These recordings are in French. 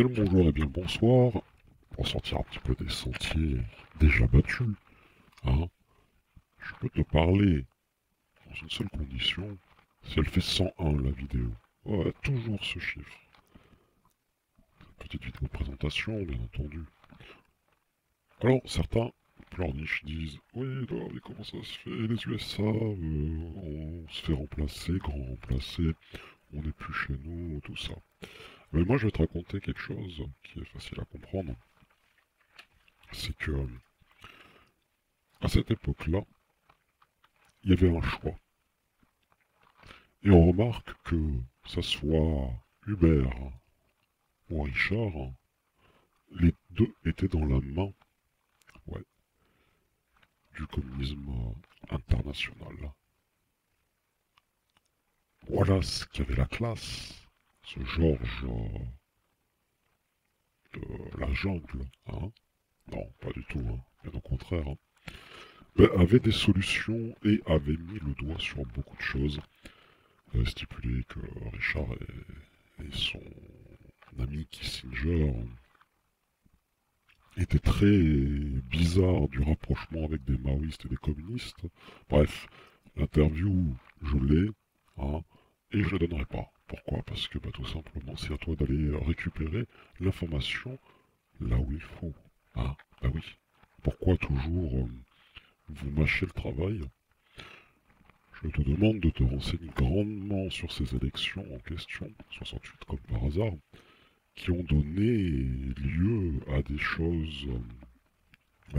Bien le bonjour et bien le bonsoir, pour sortir un petit peu des sentiers déjà battus, hein. Je peux te parler dans une seule condition, si elle fait 101 la vidéo. Ouais, toujours ce chiffre. Petite vidéo de présentation, bien entendu. Alors, certains pleurnichent, disent oui, non, mais comment ça se fait, les USA, on se fait remplacer, grand remplacer, on n'est plus chez nous, tout ça. Mais moi, je vais te raconter quelque chose qui est facile à comprendre. C'est que, à cette époque-là, il y avait un choix. Et on remarque que ça soit Hubert ou Richard, les deux étaient dans la main, ouais, du communisme international. Voilà ce qui avait la classe, ce Georges de la jungle, hein. Non, pas du tout, hein, bien au contraire, hein. Ben, avait des solutions et avait mis le doigt sur beaucoup de choses. Il avait stipulé que Richard et son ami Kissinger était très bizarre du rapprochement avec des maoïstes et des communistes. Bref, l'interview, je l'ai, hein, et je ne la donnerai pas. Pourquoi? Parce que bah, tout simplement, c'est à toi d'aller récupérer l'information là où il faut. Hein. Bah oui. Pourquoi toujours vous mâchez le travail? Je te demande de te renseigner grandement sur ces élections en question, 68 comme par hasard, qui ont donné lieu à des choses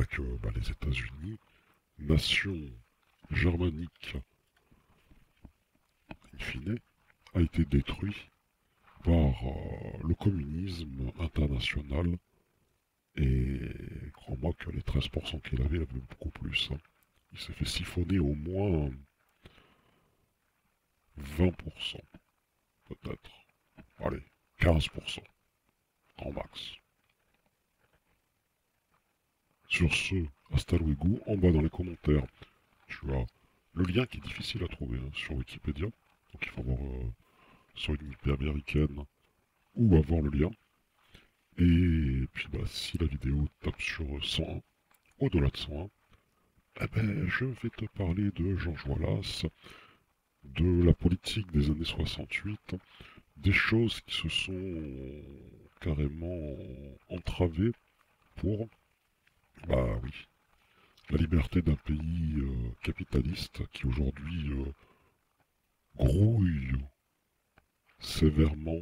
que les États-Unis, nation germanique, in fine, a été détruit par le communisme international. Et crois-moi que les 13% qu'il avait, il avait beaucoup plus, hein. Il s'est fait siphonner au moins 20%, peut-être. Allez, 15%, en max. Sur ce, hasta luego, en bas dans les commentaires, tu as le lien qui est difficile à trouver hein, sur Wikipédia. Donc il faut avoir soit une IP américaine ou avoir le lien. Et puis bah, si la vidéo tape sur 101, au-delà de 101, eh ben, je vais te parler de George Wallace, de la politique des années 68, des choses qui se sont carrément entravées pour, bah oui, la liberté d'un pays capitaliste qui aujourd'hui grouille sévèrement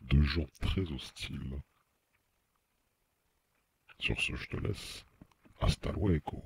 de gens très hostiles. Sur ce, je te laisse. Hasta luego.